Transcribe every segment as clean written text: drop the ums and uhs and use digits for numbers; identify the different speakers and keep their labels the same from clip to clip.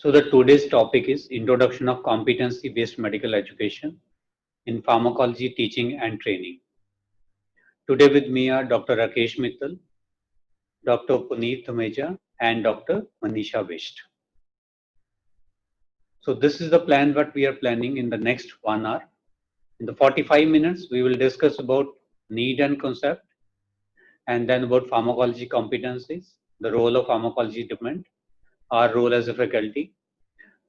Speaker 1: So the today's topic is introduction of competency-based medical education in pharmacology teaching and training. Today with me are Dr. Rakesh Mittal, Dr. Puneet Thumeja, and Dr. Manisha Visht. So this is the plan what we are planning in the next 1 hour. In the 45 minutes, we will discuss about need and concept, and then about pharmacology competencies, the role of pharmacology department, our role as a faculty,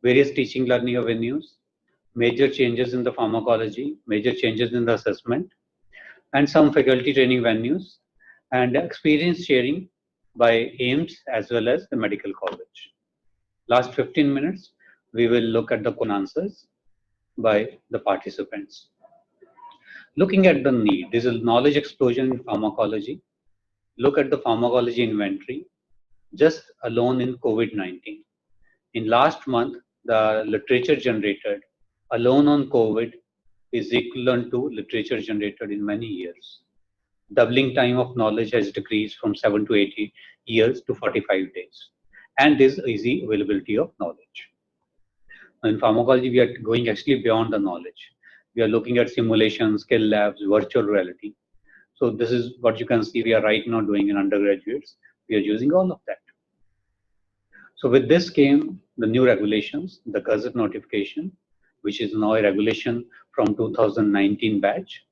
Speaker 1: various teaching learning avenues, major changes in the pharmacology, major changes in the assessment, and some faculty training venues, and experience sharing by AIMS as well as the medical college. Last 15 minutes, we will look at the answers by the participants. Looking at the need, this is knowledge explosion in pharmacology. Look at the pharmacology inventory, just alone in COVID-19. In last month, the literature generated alone on COVID is equivalent to literature generated in many years. Doubling time of knowledge has decreased from 7 to 80 years to 45 days. And there's easy availability of knowledge. In pharmacology, we are going actually beyond the knowledge. We are looking at simulations, skill labs, virtual reality. So this is what you can see we are right now doing in undergraduates. We are using all of that. So with this came the new regulations, the Gazette notification, which is now a regulation from 2019 batch.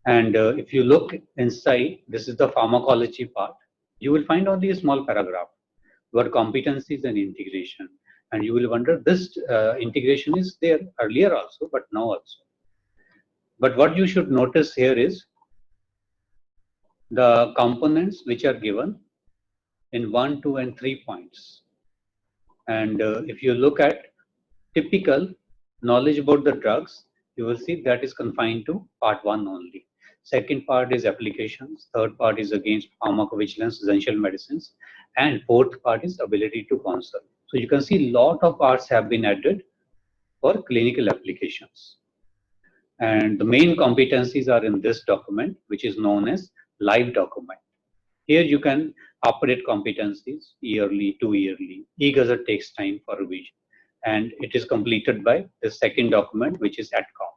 Speaker 1: And if you look inside, this is the pharmacology part. You will find only a small paragraph where competencies and integration. And you will wonder, this integration is there earlier also, but now also. But what you should notice here is the components which are given in 1, 2, and 3 points. And if you look at typical knowledge about the drugs, you will see that is confined to part 1 only. Second part is applications. Third part is against pharmacovigilance, essential medicines. And fourth part is ability to counsel. So you can see a lot of parts have been added for clinical applications. And the main competencies are in this document, which is known as live document. Here you can update competencies yearly, 2 yearly. E-Gazette takes time for revision. And it is completed by the second document, which is ADCOM.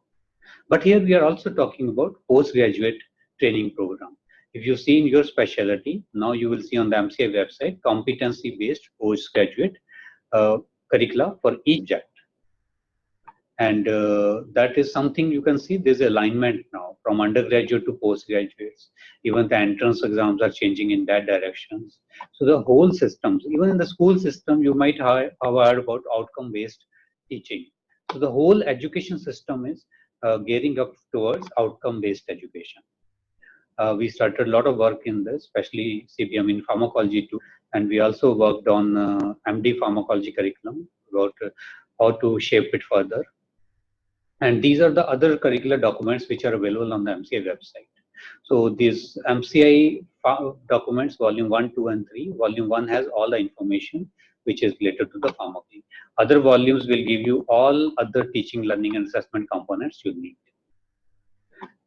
Speaker 1: But here we are also talking about postgraduate training program. If you see in your specialty, now you will see on the MCI website, competency-based postgraduate curricula for each subject. And that is something you can see there's alignment now from undergraduate to postgraduates. Even the entrance exams are changing in that directions. So the whole systems, even in the school system, you might have heard about outcome-based teaching. So the whole education system is gearing up towards outcome-based education. We started a lot of work in this, especially CPM in pharmacology too. And we also worked on MD pharmacology curriculum about how to shape it further. And these are the other curricular documents which are available on the MCI website. So these MCI documents, volume 1, 2, and 3. Volume 1 has all the information which is related to the pharmacology. Other volumes will give you all other teaching, learning, and assessment components you need.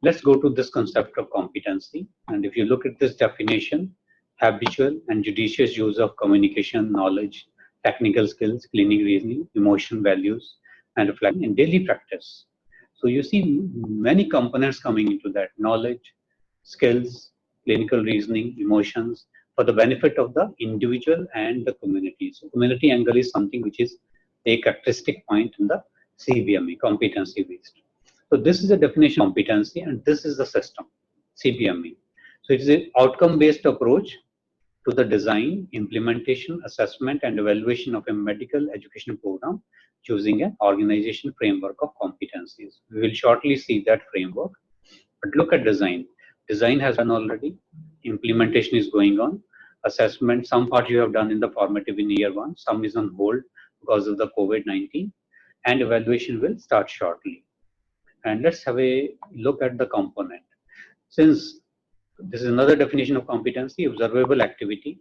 Speaker 1: Let's go to this concept of competency. And if you look at this definition, habitual and judicious use of communication, knowledge, technical skills, clinical reasoning, emotion, values, and reflection in daily practice. So you see many components coming into that: knowledge, skills, clinical reasoning, emotions, for the benefit of the individual and the community. So community angle is something which is a characteristic point in the CBME, competency based. So this is a definition of competency, and this is the system, CBME. So it is an outcome based approach to the design, implementation, assessment, and evaluation of a medical education program using an organization framework of competencies. We will shortly see that framework. But look at design. Design has done already. Implementation is going on. Assessment, some part you have done in the formative in year 1. Some is on hold because of the COVID-19. And evaluation will start shortly. And let's have a look at the component. Since this is another definition of competency, observable activity,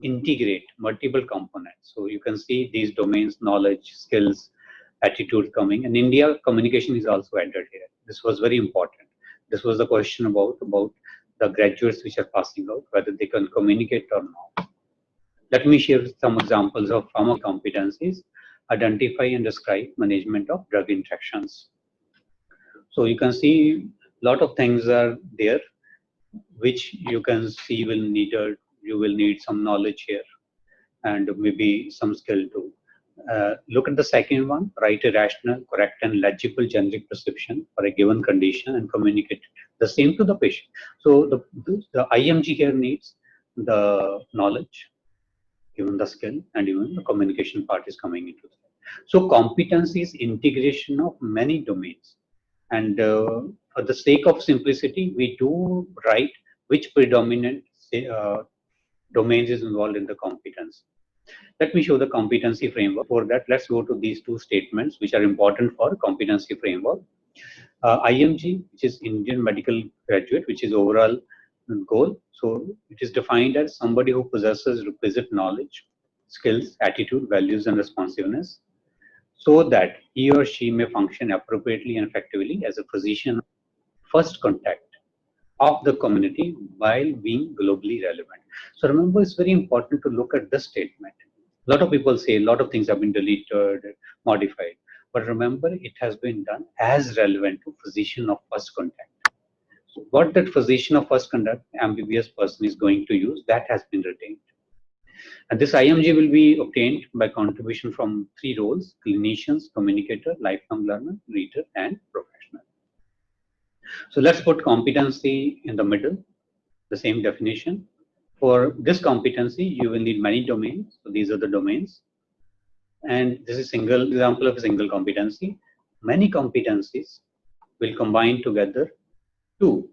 Speaker 1: integrate multiple components. So you can see these domains, knowledge, skills, attitude coming. In India, communication is also added here. This was very important. This was the question about the graduates which are passing out, whether they can communicate or not. Let me share some examples of pharma competencies. identify and describe management of drug interactions. So you can see a lot of things are there, which you can see you will need some knowledge here and maybe some skill too. Look at the second one, write a rational, correct and legible generic prescription for a given condition and communicate the same to the patient. So the IMG here needs the knowledge, even the skill, and even the communication part is coming into that. So competency is integration of many domains. And for the sake of simplicity, we do write which predominant domains is involved in the competence. Let me show the competency framework. For that, let's go to these two statements which are important for competency framework. IMG, which is Indian Medical Graduate, which is overall goal. So it is defined as somebody who possesses requisite knowledge, skills, attitude, values, and responsiveness, so that he or she may function appropriately and effectively as a physician first contact of the community while being globally relevant. So remember, it's very important to look at this statement. A lot of people say a lot of things have been deleted, modified, but remember it has been done as relevant to physician of first contact. So what that physician of first contact, MBBS person is going to use, that has been retained. And this IMG will be obtained by contribution from three roles: clinicians, communicator, lifelong learner, reader, and professional. So let's put competency in the middle, the same definition. For this competency, you will need many domains. So these are the domains. And this is single example of a single competency. Many competencies will combine together to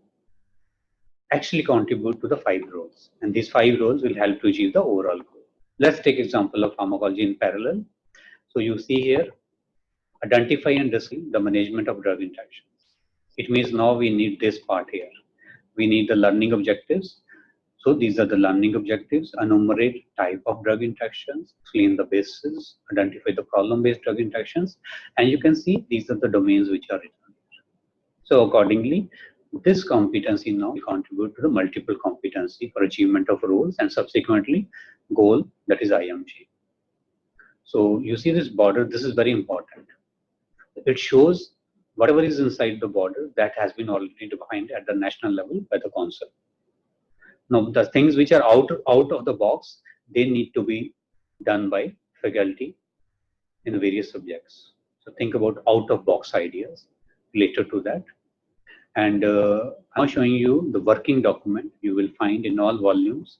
Speaker 1: actually contribute to the 5 roles. And these 5 roles will help to achieve the overall goal. Let's take example of pharmacology in parallel. So you see here, identify and describe the management of drug interactions. It means now we need this part here. We need the learning objectives. So these are the learning objectives: enumerate type of drug interactions, explain the basis, identify the problem-based drug interactions, and you can see these are the domains which are written here. So accordingly, this competency now will contribute to the multiple competency for achievement of roles and subsequently goal, that is IMG. So you see this border, this is very important. It shows whatever is inside the border that has been already defined at the national level by the council. Now, the things which are out of the box, they need to be done by faculty in various subjects. So think about out of box ideas related to that. And I'm showing you the working document you will find in all volumes.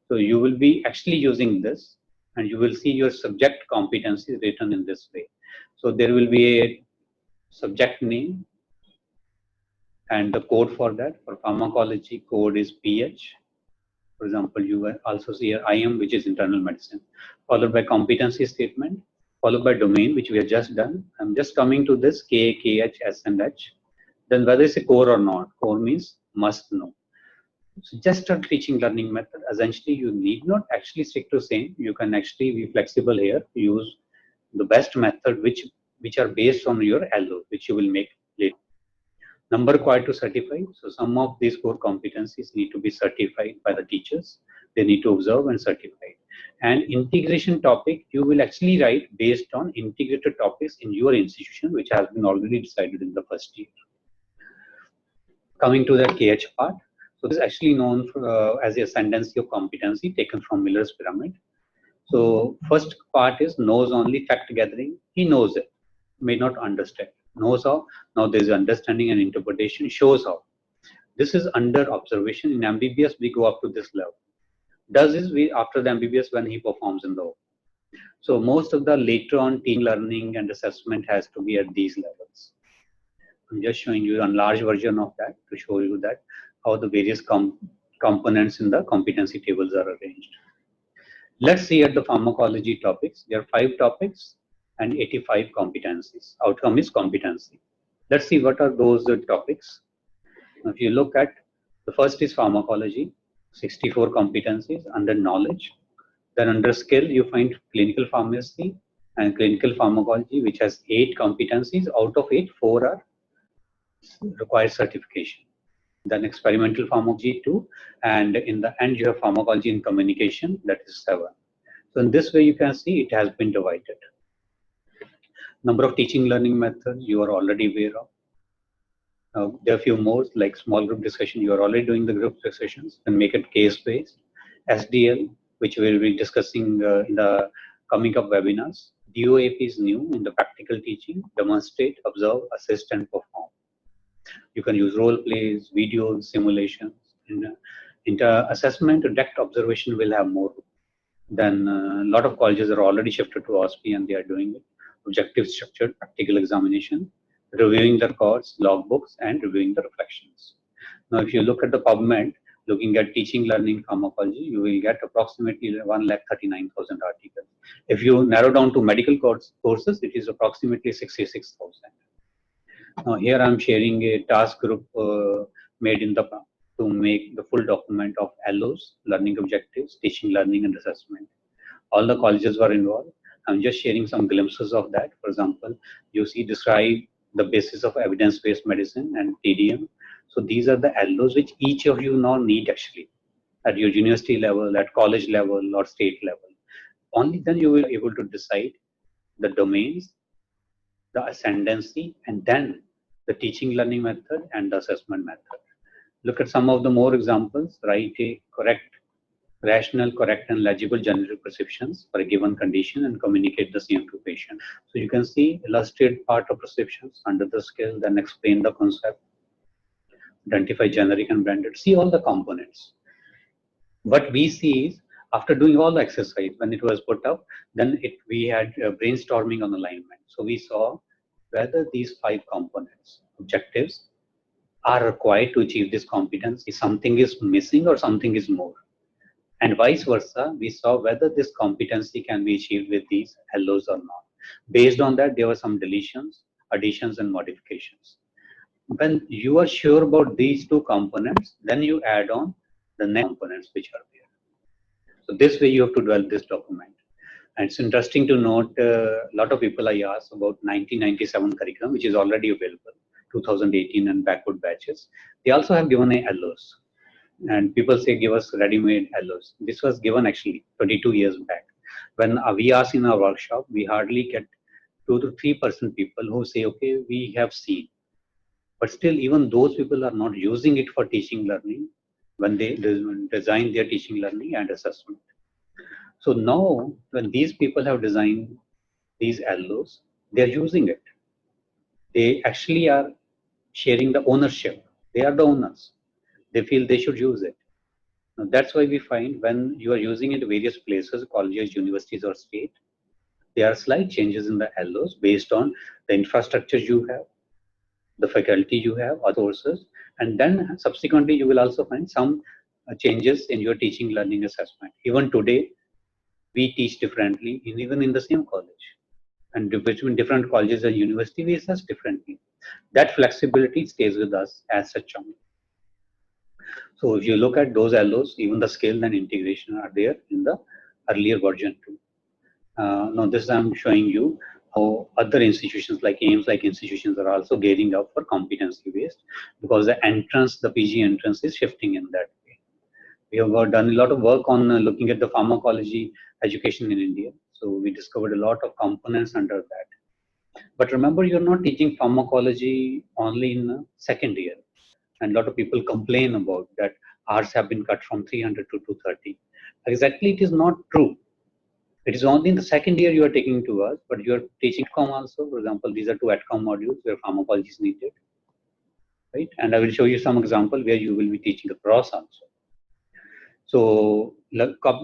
Speaker 1: So you will be actually using this, and you will see your subject competencies written in this way. So there will be a subject name and the code for that. For pharmacology, code is PH. For example, you will also see here IM, which is internal medicine, followed by competency statement, followed by domain, which we have just done. I'm just coming to this K, KH, S, and H. Then whether it's a core or not, core means must know. So just a teaching learning method. Essentially, you need not actually stick to same. You can actually be flexible here, use the best method which are based on your LO, which you will make later. Number required to certify. So some of these core competencies need to be certified by the teachers. They need to observe and certify. And integration topic, you will actually write based on integrated topics in your institution, which has been already decided in the first year. Coming to the KH part. So this is actually known for, as the ascendancy of competency taken from Miller's pyramid. So first part is knows only, fact gathering. He knows it, may not understand. Knows how. Now there is understanding and interpretation. Shows how. This is under observation. In MBBS, we go up to this level. Does is we after the MBBS when he performs in the OP. So most of the later on team learning and assessment has to be at these levels. I'm just showing you a large version of that to show you that how the various components in the competency tables are arranged. Let's see at the pharmacology topics. There are 5 topics and 85 competencies. Outcome is competency. Let's see what are those topics. If you look at the first is pharmacology, 64 competencies under knowledge. Then under skill, you find clinical pharmacy and clinical pharmacology, which has 8 competencies. Out of 8, 4 are require certification. Then experimental pharmacology 2, and in the end you have pharmacology in communication, that is 7. So in this way you can see it has been divided. Number of teaching learning methods you are already aware of. There are a few more like small group discussion. You are already doing the group discussions and make it case based. SDL, which we will be discussing in the coming up webinars. DOAP is new in the practical teaching. Demonstrate, observe, assist, and perform. You can use role plays, videos, simulations. In assessment, direct observation will have more. Then a lot of colleges are already shifted to OSPE and they are doing it. Objective structured practical examination, reviewing the records, logbooks, and reviewing the reflections. Now, if you look at the PubMed, looking at teaching learning pharmacology, you will get approximately 1,39,000 articles. If you narrow down to medical courses, it is approximately 66,000. Now, here I'm sharing a task group made in the to make the full document of LOs, learning objectives, teaching, learning, and assessment. All the colleges were involved. I'm just sharing some glimpses of that. For example, you see describe the basis of evidence-based medicine and TDM. So these are the LOs which each of you now need actually at your university level, at college level, or state level. Only then you will be able to decide the domains, the ascendancy, and then the teaching learning method and the assessment method. Look at some of the more examples. Write a correct, rational, correct, and legible generic prescriptions for a given condition and communicate the same to patient. So you can see illustrate part of prescriptions under the skill, then explain the concept, identify generic and branded, see all the components. What we see is after doing all the exercise, when it was put up, then we had brainstorming on alignment. So we saw whether these 5 components, objectives, are required to achieve this competence, if something is missing or something is more. And vice versa, we saw whether this competency can be achieved with these LOs or not. Based on that, there were some deletions, additions, and modifications. When you are sure about these 2 components, then you add on the next components which are there. So this way you have to develop this document. And it's interesting to note a lot of people I asked about 1997 curriculum, which is already available, 2018 and backward batches. They also have given a LOs. And people say give us ready-made LOs. This was given actually 22 years back. When we ask in our workshop, we hardly get 2 to 3% people who say, okay, we have seen. But still, even those people are not using it for teaching learning when they design their teaching learning and assessment. So now, when these people have designed these LOs, they're using it. They actually are sharing the ownership. They are the owners. They feel they should use it. Now, that's why we find when you are using it in various places, colleges, universities, or state, there are slight changes in the LOs based on the infrastructure you have, the faculty you have, or sources, and then subsequently you will also find some changes in your teaching, learning, assessment. Even today, we teach differently, even in the same college, and between different colleges and university, we assess differently. That flexibility stays with us as such. So if you look at those LOs, even the scale and integration are there in the earlier version too. Now this I'm showing you how other institutions like AIIMS like institutions are also gearing up for competency based, because the entrance, the PG entrance is shifting in that way. We have done a lot of work on looking at the pharmacology education in India. So we discovered a lot of components under that. But remember, you're not teaching pharmacology only in the second year. And a lot of people complain about that hours have been cut from 300 to 230. Exactly, it is not true. It is only in the second year you are taking 2 hours, but you are teaching ATCOM also. For example, these are 2 ATCOM modules where pharmacology is needed, right? And I will show you some example where you will be teaching the cross also. So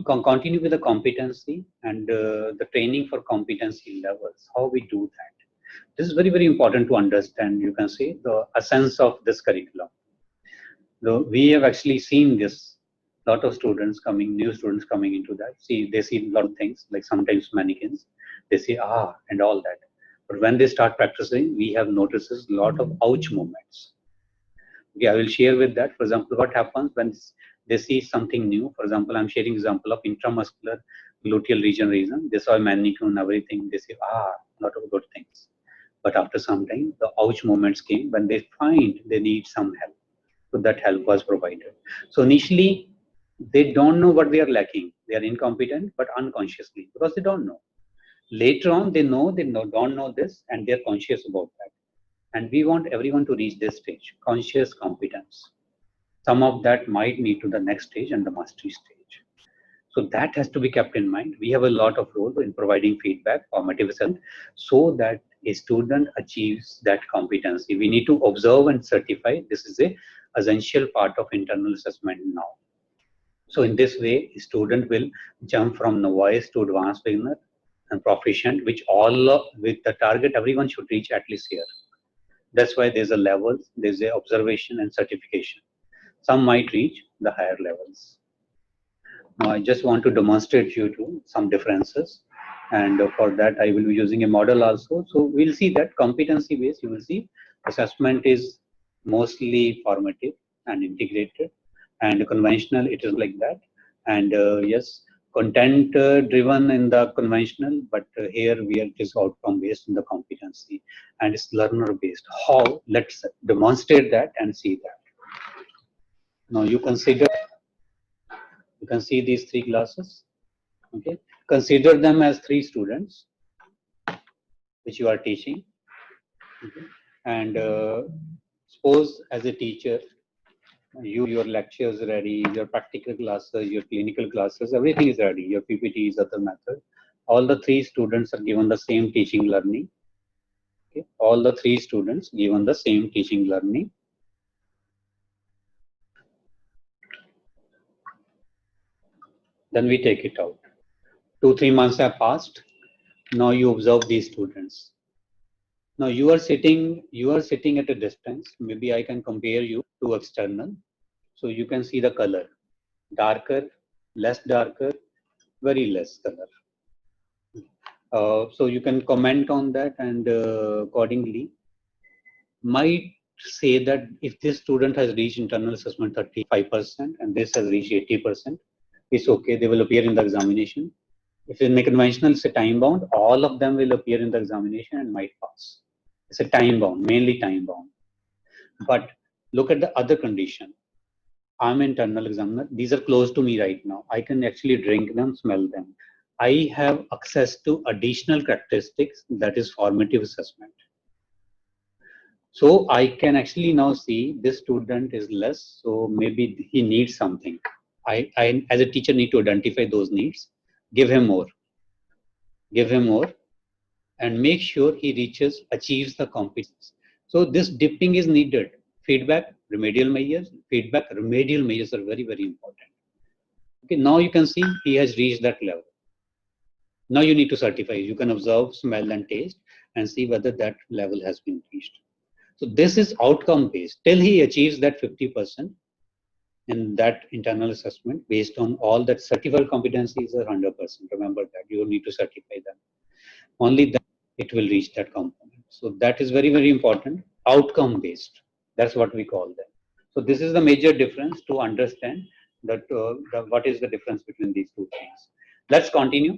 Speaker 1: continue with the competency and the training for competency levels, how we do that. This is very, very important to understand, you can say, the essence of this curriculum. Though we have actually seen this, lot of students coming, new students coming into that. See, they see a lot of things, like sometimes mannequins, they say, and all that. But when they start practicing, we have noticed a lot of ouch moments. Okay, I will share with that. For example, what happens when they see something new. For example, I'm sharing example of intramuscular gluteal region. They saw a mannequin and everything. They say, a lot of good things. But after some time, the ouch moments came when they find they need some help. So that help was provided. So initially, they don't know what they are lacking. They are incompetent, but unconsciously, because they don't know. Later on, don't know this, and they're conscious about that. And we want everyone to reach this stage, conscious competence. Some of that might need to the next stage and the mastery stage. So that has to be kept in mind. We have a lot of role in providing feedback, formative assessment, so that a student achieves that competency. We need to observe and certify. This is a essential part of internal assessment now. So in this way, a student will jump from novice to advanced beginner and proficient, which all with the target everyone should reach at least here. That's why there's a level, there's a observation and certification. Some might reach the higher levels. Now I just want to demonstrate you to some differences, and for that I will be using a model also. So we'll see that competency based, you will see assessment is mostly formative and integrated, and conventional it is like that. And yes, content driven in the conventional, but here we are, it is outcome based in the competency, and it's learner based. How? Let's demonstrate that and see that. Now you can see these three classes. Okay, consider them as three students which you are teaching. Okay? And suppose as a teacher, your lectures ready, your practical classes, your clinical classes, everything is ready, your PPTs, other method. All the three students are given the same teaching learning. Okay? All the three students given the same teaching learning. Then we take it out. 2-3 months have passed. Now you observe these students. Now you are sitting at a distance. Maybe I can compare you to external. So you can see the color, darker, less darker, very less color. So you can comment on that, and accordingly might say that if this student has reached internal assessment 35% and this has reached 80%, it's okay, they will appear in the examination. If in a conventional, it's a time bound, all of them will appear in the examination and might pass. It's a time bound, mainly time bound. But look at the other condition. I'm an internal examiner. These are close to me right now. I can actually drink them, smell them. I have access to additional characteristics, that is formative assessment. So I can actually now see this student is less, so maybe he needs something. I as a teacher need to identify those needs, give him more, and make sure he achieves the competence. So this dipping is needed. Feedback, remedial measures are very, very important. Okay, now you can see he has reached that level. Now you need to certify. You can observe, smell, and taste and see whether that level has been reached. So this is outcome based. Till he achieves that 50% in that internal assessment, based on all that certified competencies are 100%. Remember that you need to certify them. Only then it will reach that component. So that is very, very important. Outcome based. That's what we call them. So this is the major difference to understand that what is the difference between these two things. Let's continue.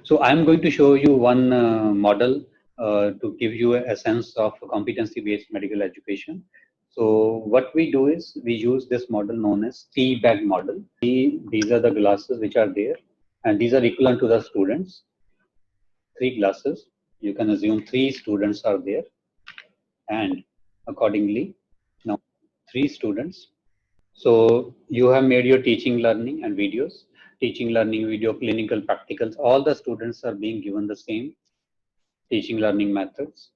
Speaker 1: So I'm going to show you one model to give you a sense of competency-based medical education. So what we do is we use this model known as T-bag model. These are the glasses which are there, and these are equivalent to the students. 3 glasses. You can assume 3 students are there, and accordingly, now 3 students. So you have made your teaching, learning, and videos. Teaching, learning, video, clinical, practicals. All the students are being given the same teaching, learning methods.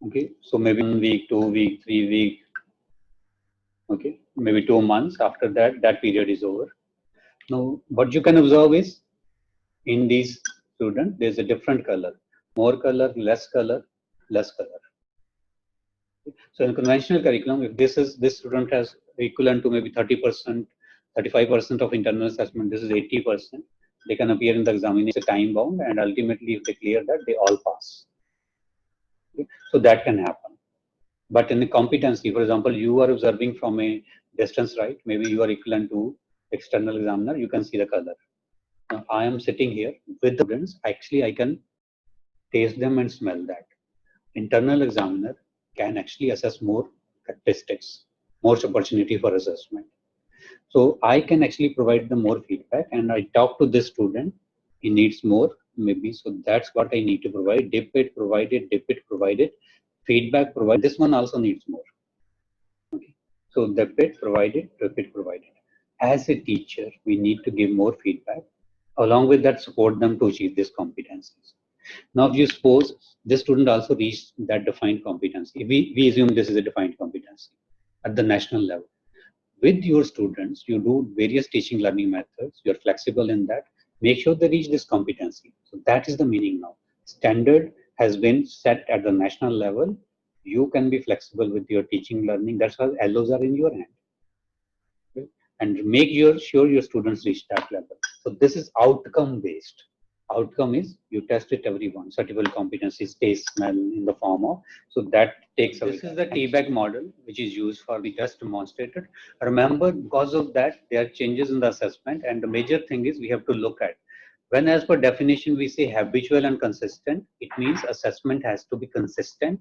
Speaker 1: Okay, so maybe 1 week, 2 week, 3 week. Okay, maybe 2 months. After that, that period is over. Now, what you can observe is in these students, there's a different color, more color, less color, less color. So in conventional curriculum, if this student has equivalent to maybe 30%, 35% of internal assessment, this is 80%, they can appear in the examination time bound, and ultimately if they clear that, they all pass. Okay? So that can happen. But in the competency, for example, you are observing from a distance, right? Maybe you are equivalent to external examiner, you can see the color. Now, I am sitting here with the students, actually I can taste them and smell that. Internal examiner can actually assess more statistics, more opportunity for assessment. So I can actually provide them more feedback, and I talk to this student. He needs more, maybe. So that's what I need to provide. Dip it provided, dip it provided, feedback provided. This one also needs more. Okay. So dip it provided, dip it provided. As a teacher, we need to give more feedback. Along with that, support them to achieve these competencies. Now, if you suppose this student also reached that defined competency, we assume this is a defined competency at the national level. With your students, you do various teaching learning methods, you're flexible in that, make sure they reach this competency. So that is the meaning now. Standard has been set at the national level. You can be flexible with your teaching learning. That's why LOs are in your hand. Okay? And make sure your students reach that level. So this is outcome based. Outcome is you test it everyone. Certifiable competency, taste, smell in the form of. So that takes away. This is the T-bag model which is used for we just demonstrated. Remember, because of that, there are changes in the assessment, and the major thing is we have to look at. When as per definition we say habitual and consistent, it means assessment has to be consistent,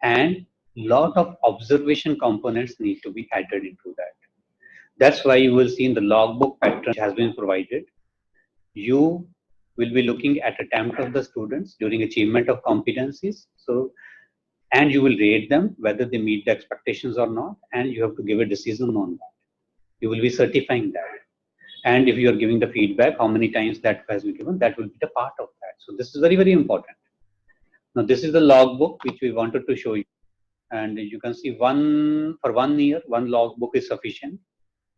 Speaker 1: and lot of observation components need to be added into that. That's why you will see in the logbook pattern which has been provided, you will be looking at attempt of the students during achievement of competencies. So, and you will rate them whether they meet the expectations or not, and you have to give a decision on that. You will be certifying that. And if you are giving the feedback, how many times that has been given, that will be the part of that. So this is very, very important. Now this is the logbook which we wanted to show you. And you can see for 1 year, one logbook is sufficient,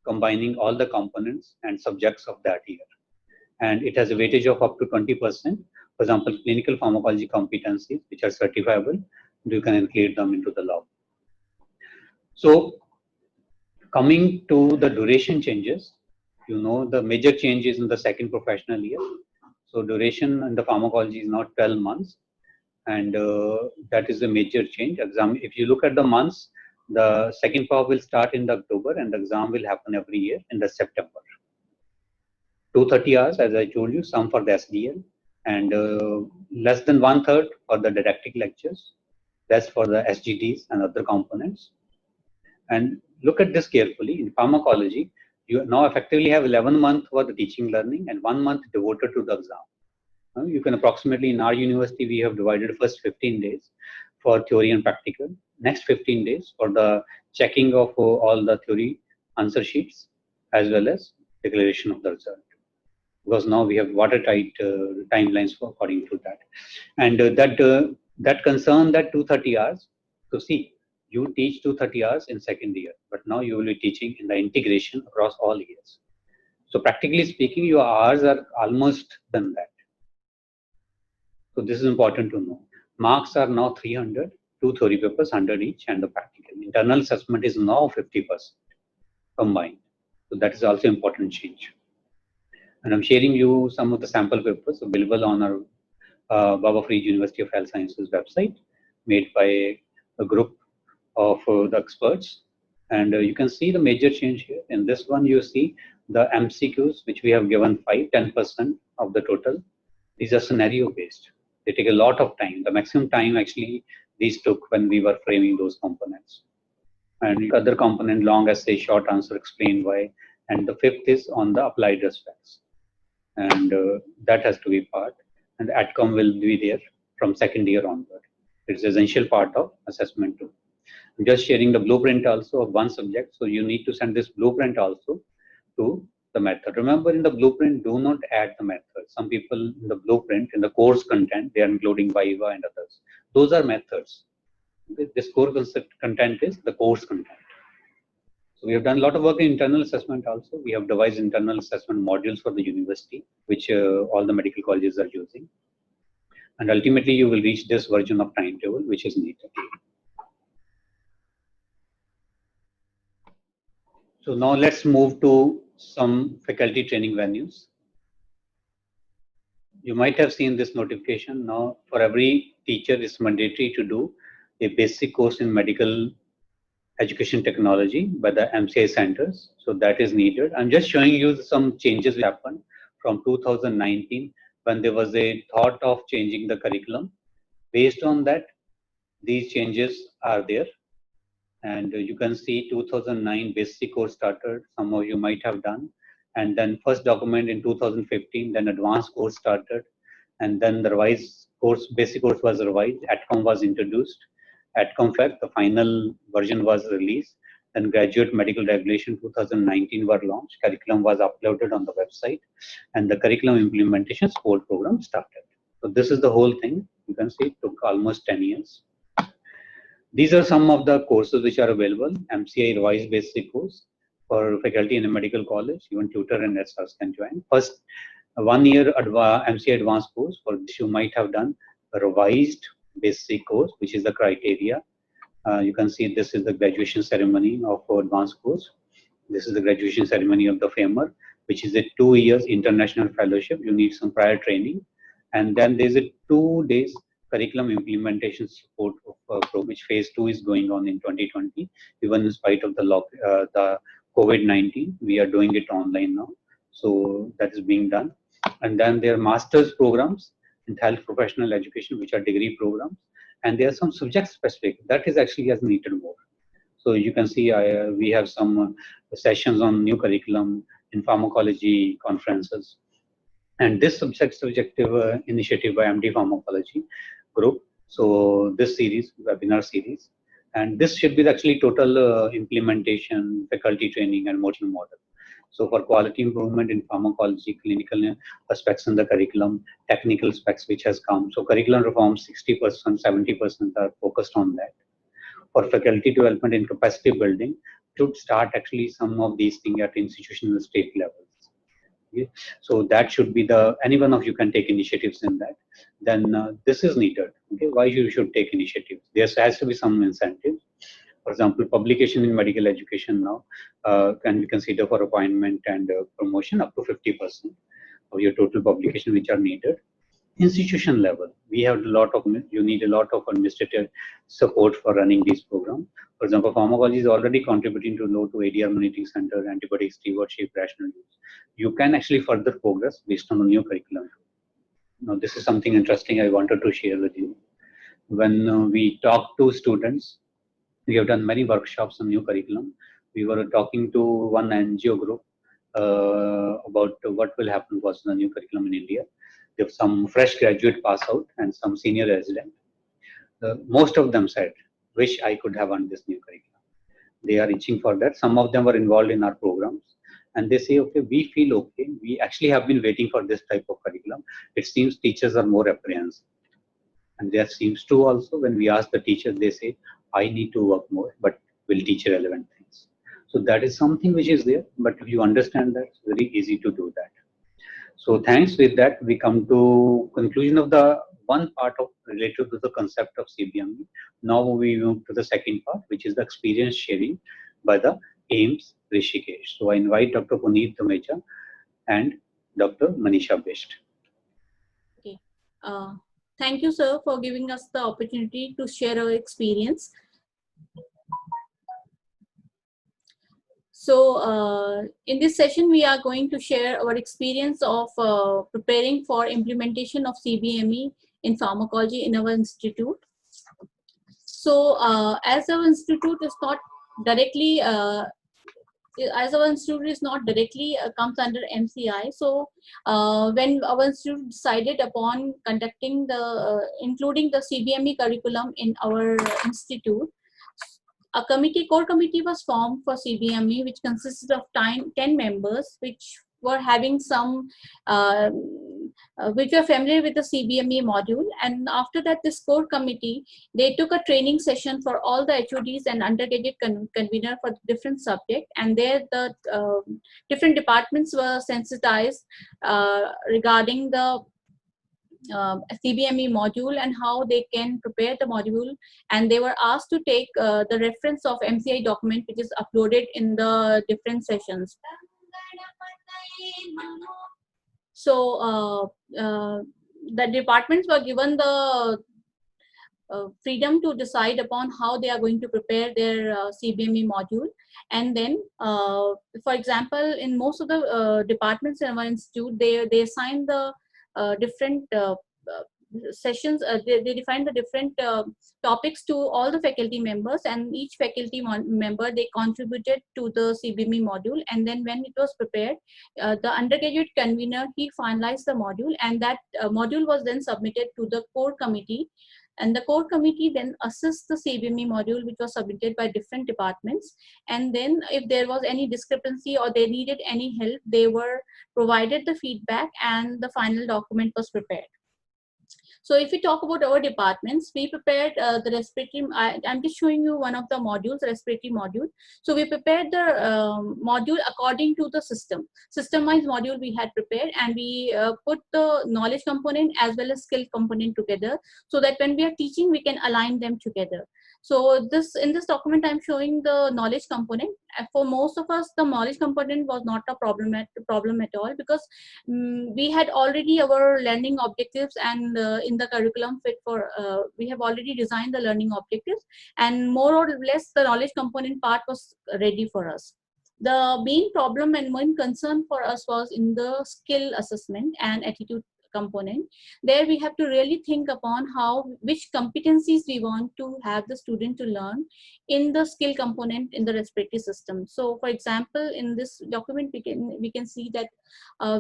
Speaker 1: combining all the components and subjects of that year. And it has a weightage of up to 20%. For example, clinical pharmacology competencies, which are certifiable, you can include them into the log. So coming to the duration changes, you know the major changes in the second professional year. So duration in the pharmacology is now 12 months, and that is a major change. Exam, if you look at the months, the second prof will start in the October, and the exam will happen every year in the September. 230 hours, as I told you, some for the SDL, and less than 1/3 for the didactic lectures, less for the SGDs and other components. And look at this carefully. In pharmacology, you now effectively have 11 months for the teaching learning and 1 month devoted to the exam. You can approximately, in our university, we have divided first 15 days for theory and practical, next 15 days for the checking of all the theory answer sheets, as well as declaration of the result. Because now we have watertight timelines for according to that. And that concern that 230 hours, so see, you teach 230 hours in second year, but now you will be teaching in the integration across all years. So practically speaking, your hours are almost than that. So this is important to know. Marks are now 300, 2 theory papers, 100 each, and the practical. Internal assessment is now 50% combined. So that is also important change. And I'm sharing you some of the sample papers available on our Baba Farid University of Health Sciences website, made by a group of the experts. And you can see the major change here. In this one, you see the MCQs, which we have given 10% of the total. These are scenario based. They take a lot of time. The maximum time actually these took when we were framing those components. And other component, long essay, short answer, explain why. And the fifth is on the applied aspects. And that has to be part. And the outcome will be there from second year onward. It's an essential part of assessment too. I'm just sharing the blueprint also of one subject. So you need to send this blueprint also to the method. Remember, in the blueprint, do not add the method. Some people in the blueprint, in the course content, they are including Viva and others. Those are methods. This core content is the course content. So we have done a lot of work in internal assessment also. We have devised internal assessment modules for the university, which all the medical colleges are using. And ultimately, you will reach this version of timetable, which is needed. So now let's move to some faculty training venues. You might have seen this notification. Now for every teacher, it's mandatory to do a basic course in medical education technology by the MCI centers. So that is needed. I'm just showing you some changes that happened from 2019 when there was a thought of changing the curriculum. Based on that, these changes are there. And you can see 2009 basic course started, some of you might have done. And then first document in 2015, then advanced course started. And then the revised course, basic course was revised, ATCOM was introduced. ATCOM fact, the final version was released. Then graduate medical regulation 2019 were launched. Curriculum was uploaded on the website, and the curriculum implementation support program started. So this is the whole thing. You can see it took almost 10 years. These are some of the courses which are available. MCI revised basic course for faculty in a medical college, even tutor and SRs can join. First 1 year MCI advanced course, for which you might have done a revised basic course, which is the criteria. You can see this is the graduation ceremony of advanced course. This is the graduation ceremony of the FAMR, which is a 2 years international fellowship. You need some prior training. And then there's a 2 days curriculum implementation support program, which phase 2 is going on in 2020. Even in spite of the COVID-19, we are doing it online now. So that is being done. And then there are master's programs in health professional education, which are degree programs. And there are some subject specific that is actually has needed more. So you can see we have some sessions on new curriculum in pharmacology conferences. And this subjective initiative by MD Pharmacology group. So this series, webinar series, and this should be actually total implementation, faculty training, and motion model. So for quality improvement in pharmacology, clinical aspects in the curriculum, technical specs which has come. So curriculum reform, 60%, 70% are focused on that. For faculty development and capacity building, should start actually some of these things at institutional state levels. Okay. So that should be any one of you can take initiatives in that. Then this is needed. Okay, why you should take initiatives? There has to be some incentive. For example, publication in medical education now can be considered for appointment and promotion up to 50% of your total publication which are needed. Institution level, you need a lot of administrative support for running these programs. For example, pharmacology is already contributing to low to ADR monitoring center, antibiotic stewardship, rational use. You can actually further progress based on a new curriculum. Now, this is something interesting I wanted to share with you. When we talk to students, we have done many workshops on new curriculum. We were talking to one NGO group about what will happen was the new curriculum in India. They have some fresh graduate pass out and some senior resident. Most of them said, wish I could have on this new curriculum. They are reaching for that. Some of them were involved in our programs. And they say, okay, we feel okay. We actually have been waiting for this type of curriculum. It seems teachers are more apprehensive. And there seems to also, when we ask the teachers, they say, I need to work more, but will teach relevant things. So that is something which is there. But if you understand that, it's very easy to do that. So thanks. With that, we come to conclusion of the one part of related to the concept of CBME. Now we move to the second part, which is the experience sharing by the AIIMS Rishikesh. So I invite Dr. Puneet Dhamecha and Dr. Manisha Best.
Speaker 2: Okay. Thank you, sir, for giving us the opportunity to share our experience. So in this session, we are going to share our experience of preparing for implementation of CBME in pharmacology in our institute. So as our institute is not directly, comes under MCI. So when our institute decided upon conducting including the CBME curriculum in our institute, a core committee was formed for CBME, which consisted of 10 members, which were having some, which were familiar with the CBME module. And after that, this core committee, they took a training session for all the HODs and undergraduate convener for different subjects. And there the different departments were sensitized regarding the CBME module and how they can prepare the module, and they were asked to take the reference of MCI document which is uploaded in the different sessions. So the departments were given the freedom to decide upon how they are going to prepare their CBME module. And then, for example, in most of the departments in our institute, they assign the different sessions, they defined the different topics to all the faculty members, and each faculty member, they contributed to the CBME module. And then when it was prepared, the undergraduate convener, he finalized the module, and that module was then submitted to the core committee. And the core committee then assists the CBME module, which was submitted by different departments. And then if there was any discrepancy or they needed any help, they were provided the feedback, and the final document was prepared. So if we talk about our departments, we prepared the respiratory, I'm just showing you one of the modules, respiratory module. So we prepared the module according to the system-wise module we had prepared, and we put the knowledge component as well as skill component together, so that when we are teaching, we can align them together. So in this document, I'm showing the knowledge component. For most of us, the knowledge component was not a problem at all, because we had already our learning objectives, and in the curriculum fit for, we have already designed the learning objectives, and more or less the knowledge component part was ready for us. The main problem and main concern for us was in the skill assessment and attitude component. There we have to really think upon which competencies we want to have the student to learn in the skill component in the respiratory system. So for example, in this document, we can see that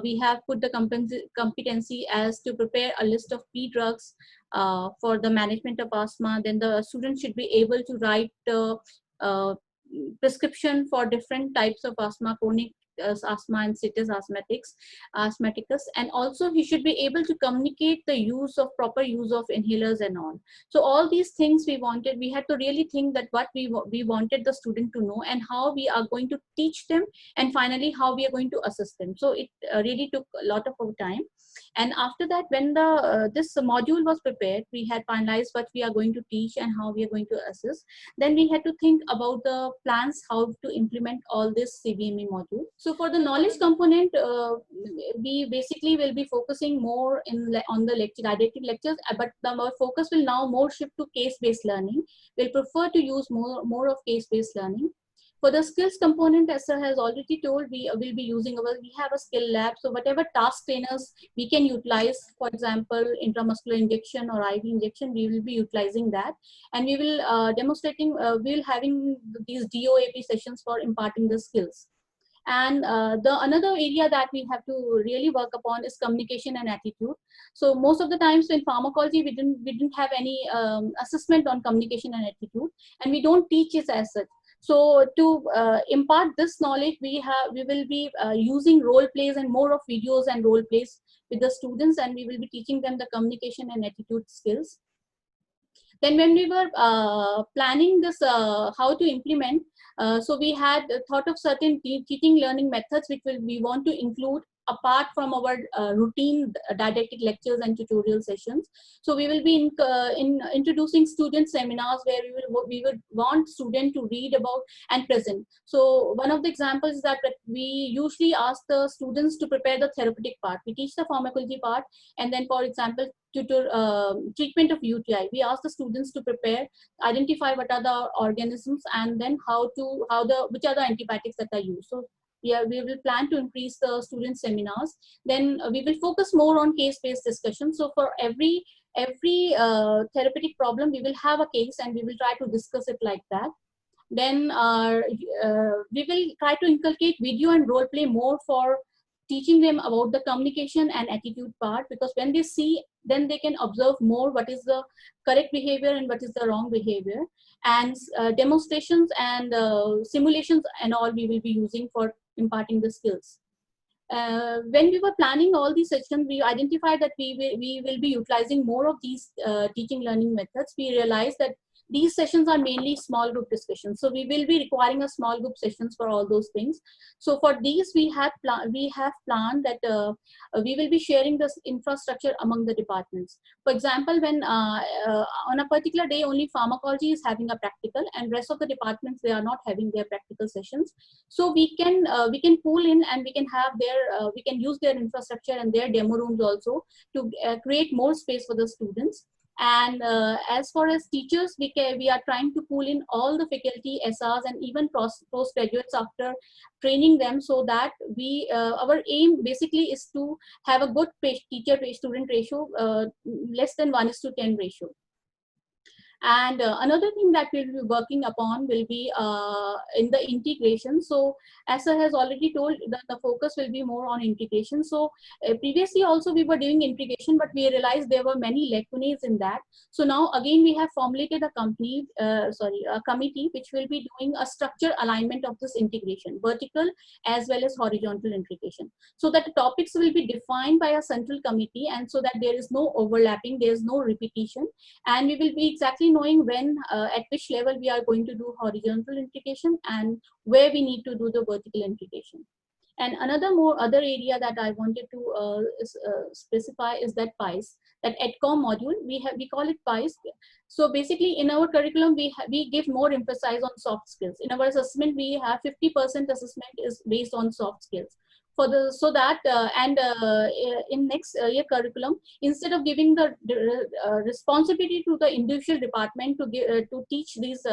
Speaker 2: we have put the competency as to prepare a list of P drugs for the management of asthma. Then the student should be able to write prescription for different types of asthma, chronic asthma and citrus asthmaticus, and also he should be able to communicate the proper use of inhalers and all. So all these things we had to really think that what we wanted the student to know, and how we are going to teach them, and finally how we are going to assist them. So it really took a lot of our time. And after that, when this module was prepared, we had finalized what we are going to teach and how we are going to assist. Then we had to think about the plans, how to implement all this CBME module. So for the knowledge component, we basically will be focusing more on the didactic lectures, but our focus will now more shift to case-based learning. We'll prefer to use more of case-based learning. For the skills component, as sir has already told, we will be using we have a skill lab. So whatever task trainers we can utilize, for example, intramuscular injection or IV injection, we will be utilizing that. And we will we'll having these DOAP sessions for imparting the skills. And another area that we have to really work upon is communication and attitude. So most of the times in pharmacology, we didn't have any assessment on communication and attitude, and we don't teach it as such. So to impart this knowledge, we will be using role plays and more of videos and role plays with the students, and we will be teaching them the communication and attitude skills. Then when we were planning this, how to implement, so we had thought of certain teaching learning methods which we want to include apart from our routine didactic lectures and tutorial sessions. So we will be introducing student seminars where we would want students to read about and present. So one of the examples is that we usually ask the students to prepare the therapeutic part. We teach the pharmacology part, and then for example, treatment of UTI, we ask the students to prepare, identify what are the organisms, and then which are the antibiotics that are used. So yeah, we will plan to increase the student seminars. Then we will focus more on case-based discussion. So for every therapeutic problem, we will have a case and we will try to discuss it like that. Then we will try to inculcate video and role play more for teaching them about the communication and attitude part, because when they see, then they can observe more what is the correct behavior and what is the wrong behavior. And demonstrations and simulations and all we will be using for imparting the skills. When we were planning all these sessions, we identified that we will be utilizing more of these teaching learning methods. We realized that these sessions are mainly small group discussions. So we will be requiring a small group sessions for all those things. So for these, we have planned that we will be sharing this infrastructure among the departments. For example, when on a particular day, only pharmacology is having a practical and rest of the departments, they are not having their practical sessions. So we can pool in and we can have we can use their infrastructure and their demo rooms also to create more space for the students. And as far as teachers, we are trying to pull in all the faculty, SRs, and even postgraduates after training them, so that our aim basically is to have a good teacher to student ratio, less than 1:10 ratio. And another thing that we'll be working upon will be in the integration. So as I has already told, that the focus will be more on integration. So previously also we were doing integration, but we realized there were many lacunae in that. So now again we have formulated a committee which will be doing a structure alignment of this integration, vertical as well as horizontal integration, so that the topics will be defined by a central committee, and so that there is no overlapping, there is no repetition, and we will be exactly knowing when at which level we are going to do horizontal integration and where we need to do the vertical integration. And other area that I wanted to specify is that PIES, that EdCom module, we call it PIES. So basically in our curriculum, we give more emphasis on soft skills. In our assessment, we have 50% assessment is based on soft skills. In next year curriculum, instead of giving the responsibility to the individual department to teach these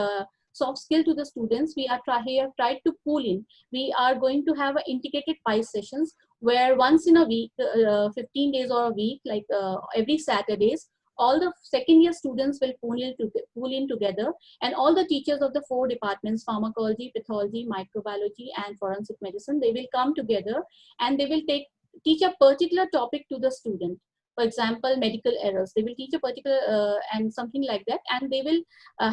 Speaker 2: soft skill to the students, we have tried to pull in. We are going to have integrated PIES sessions where once in a week, 15 days or a week, like every Saturdays, all the second year students will pull in together, and all the teachers of the 4 departments, pharmacology, pathology, microbiology, and forensic medicine, they will come together and they will teach a particular topic to the student. For example, medical errors, they will teach a particular and something like that, and they will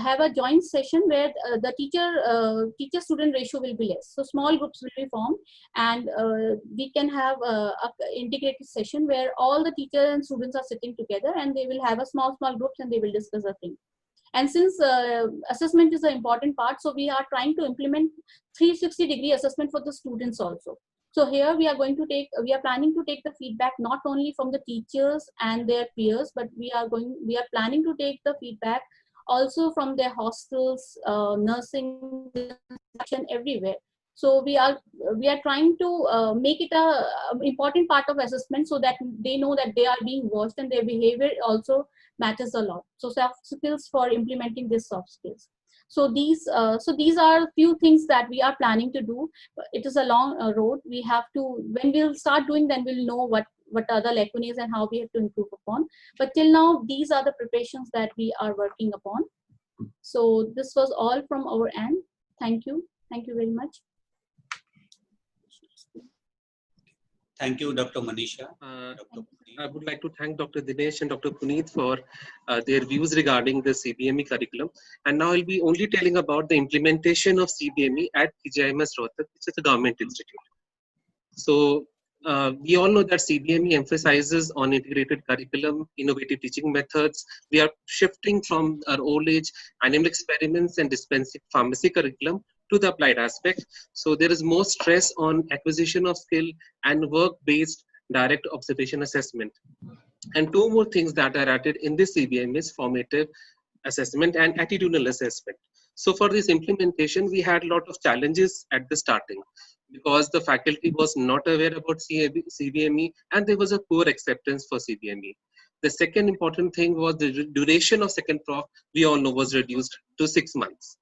Speaker 2: have a joint session where the teacher student ratio will be less, so small groups will be formed, and we can have a integrated session where all the teachers and students are sitting together, and they will have a small groups and they will discuss a thing. And since assessment is an important part, so we are trying to implement 360-degree assessment for the students also. So here we are planning to take the feedback not only from the teachers and their peers, but we are planning to take the feedback also from their hostels, nursing, everywhere. So we are trying to make it a important part of assessment, so that they know that they are being watched and their behavior also matters a lot. So soft skills for implementing these soft skills. So these are a few things that we are planning to do. It is a long road. We have to, when we'll start doing, then we'll know what are the lacunae and how we have to improve upon. But till now, these are the preparations that we are working upon. So this was all from our end. Thank you. Thank you very much.
Speaker 1: Thank you, Dr. Manisha.
Speaker 3: I would like to thank Dr. Dinesh and Dr. Puneet for their views regarding the CBME curriculum. And now I'll be only telling about the implementation of CBME at PGIMS Rohtak, which is a government institute. So we all know that CBME emphasizes on integrated curriculum, innovative teaching methods. We are shifting from our old age animal experiments and dispensing pharmacy curriculum to the applied aspect. So there is more stress on acquisition of skill and work-based direct observation assessment. And 2 more things that are added in this CBME is formative assessment and attitudinal assessment. So for this implementation, we had a lot of challenges at the starting, because the faculty was not aware about CBME and there was a poor acceptance for CBME. The second important thing was the duration of second prof, we all know, was reduced to 6 months.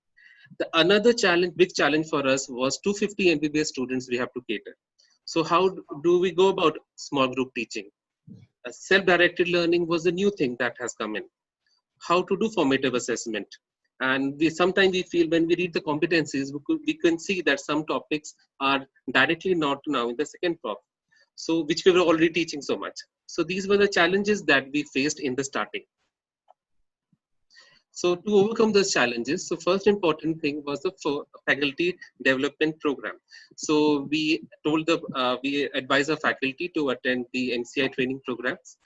Speaker 3: The another big challenge for us was 250 MBBS students we have to cater. So how do we go about small group teaching? Self-directed learning was a new thing that has come in. How to do formative assessment. And sometimes we feel when we read the competencies, we can see that some topics are directly not now in the second prof, so which we were already teaching so much. So these were the challenges that we faced in the starting. So to overcome those challenges, so first important thing was the faculty development program. So we told we advise our faculty to attend the MCI training programs.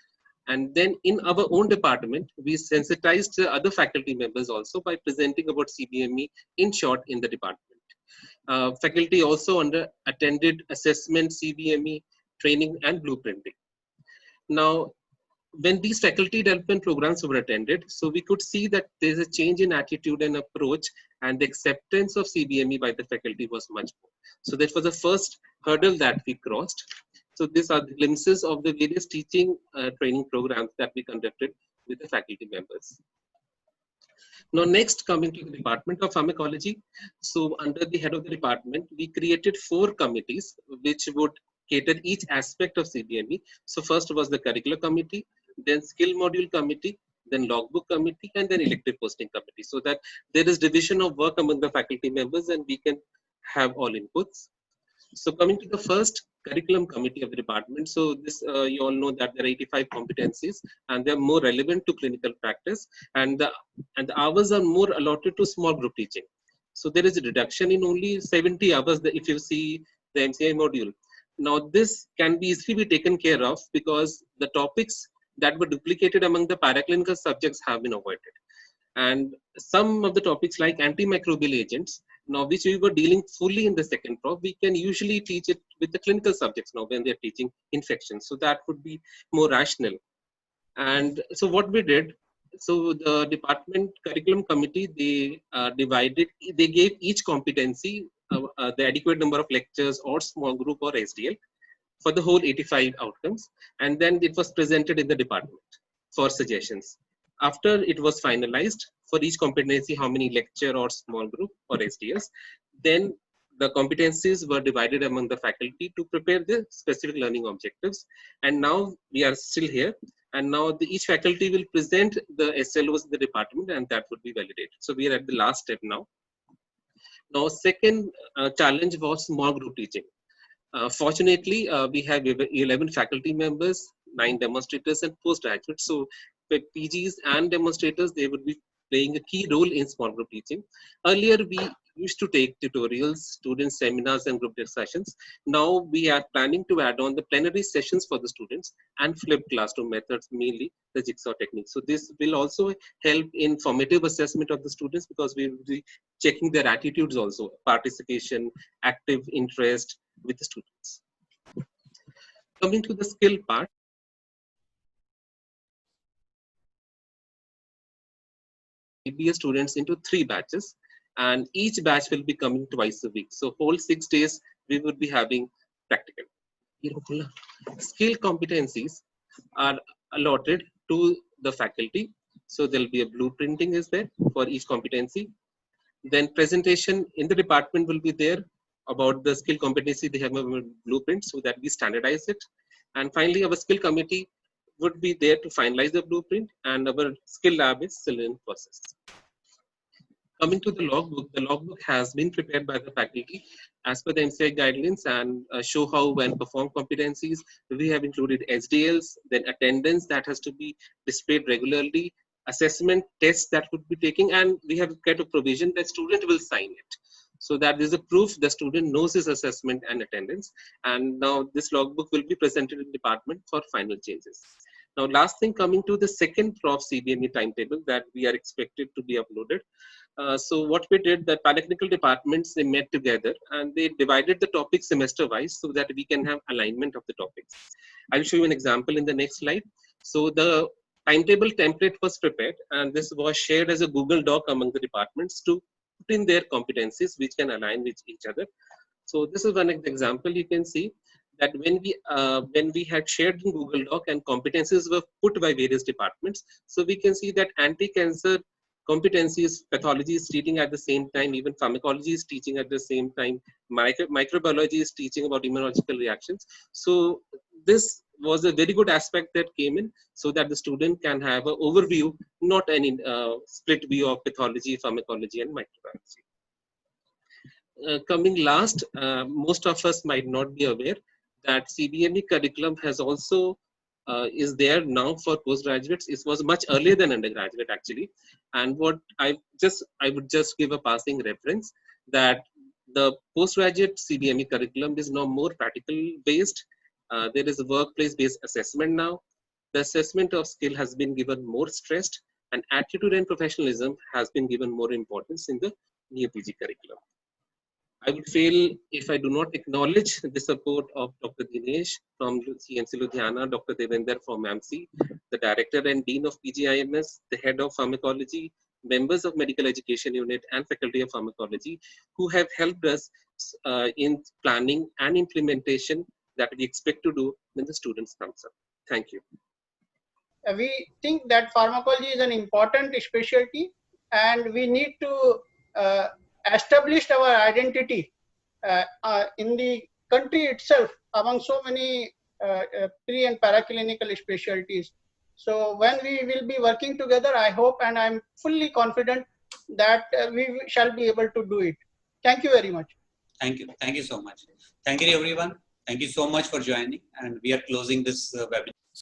Speaker 3: And then in our own department, we sensitized the other faculty members also by presenting about CBME in short in the department. Faculty also attended assessment, CBME training and blueprinting. Now, when these faculty development programs were attended, so we could see that there's a change in attitude and approach, and the acceptance of CBME by the faculty was much more. So that was the first hurdle that we crossed. So these are the glimpses of the various teaching training programs that we conducted with the faculty members. Now, next, coming to the Department of Pharmacology. So, under the head of the department, we created 4 committees which would cater each aspect of CBME. So, first was the curricular committee, then skill module committee, then logbook committee, and then elective posting committee. So that there is division of work among the faculty members, and we can have all inputs. So coming to the first curriculum committee of the department, so this you all know that there are 85 competencies and they are more relevant to clinical practice, and the hours are more allotted to small group teaching. So there is a reduction in only 70 hours if you see the MCI module. Now this can be easily be taken care of because the topics that were duplicated among the paraclinical subjects have been avoided. And some of the topics like antimicrobial agents, now which we were dealing fully in the second prof, we can usually teach it with the clinical subjects now when they're teaching infections. So that would be more rational. And so what we did, so the department curriculum committee, they gave each competency the adequate number of lectures or small group or SDL for the whole 85 outcomes. And then it was presented in the department for suggestions. After it was finalized for each competency, how many lecture or small group or SDLs, then the competencies were divided among the faculty to prepare the specific learning objectives. And now we are still here. And now each faculty will present the SLOs in the department, and that would be validated. So we are at the last step now. Now, second challenge was small group teaching. Fortunately, we have 11 faculty members, 9 demonstrators and postgraduates. So PGs and demonstrators, they would be playing a key role in small group teaching. Earlier, we used to take tutorials, student seminars and group discussions. Now we are planning to add on the plenary sessions for the students and flipped classroom methods, mainly the jigsaw technique. So this will also help in formative assessment of the students because we will be checking their attitudes also, participation, active interest with the students. Coming to the skill part, BBA students into 3 batches, and each batch will be coming twice a week. So whole 6 days we would be having practical. Skill competencies are allotted to the faculty. So there'll be a blueprinting is there for each competency. Then presentation in the department will be there about the skill competency. They have a blueprint so that we standardize it. And finally, our skill committee would be there to finalize the blueprint, and our skill lab is still in process. Coming to the logbook has been prepared by the faculty as per the MCI guidelines and show how when perform competencies. We have included SDLs, then attendance that has to be displayed regularly, assessment tests that would be taking, and we have got a provision that student will sign it. So that is a proof the student knows his assessment and attendance. And now this logbook will be presented in the department for final changes. Now, last thing, coming to the second Prof CBME timetable that we are expected to be uploaded. So what we did, the paraclinical departments, they met together and they divided the topic semester wise so that we can have alignment of the topics. I'll show you an example in the next slide. So the timetable template was prepared and this was shared as a Google Doc among the departments to put in their competencies which can align with each other. So this is one example. You can see that when we had shared in Google Doc and competencies were put by various departments, so we can see that anti-cancer competencies, pathology is teaching at the same time, even pharmacology is teaching at the same time, microbiology is teaching about immunological reactions. So this was a very good aspect that came in so that the student can have an overview, not any split view of pathology, pharmacology and microbiology. Coming last, most of us might not be aware that CBME curriculum has also is there now for postgraduates. It was much earlier than undergraduate actually. And what I would just give a passing reference that the postgraduate CBME curriculum is now more practical based. There is a workplace based assessment now. The assessment of skill has been given more stressed and attitude and professionalism has been given more importance in the new PG curriculum. I would fail if I do not acknowledge the support of Dr. Dinesh from CMC Ludhiana, Dr. Devender from AMC, the Director and Dean of PGIMS, the Head of Pharmacology, members of Medical Education Unit and Faculty of Pharmacology, who have helped us in planning and implementation that we expect to do when the students comes up. Thank you.
Speaker 4: we think that pharmacology is an important specialty, and we need to establish our identity in the country itself among so many pre and paraclinical specialties. So when we will be working together, I hope and I'm fully confident that we shall be able to do it. Thank you very much.
Speaker 5: Thank you. Thank you so much. Thank you, everyone. Thank you so much for joining. And we are closing this webinar.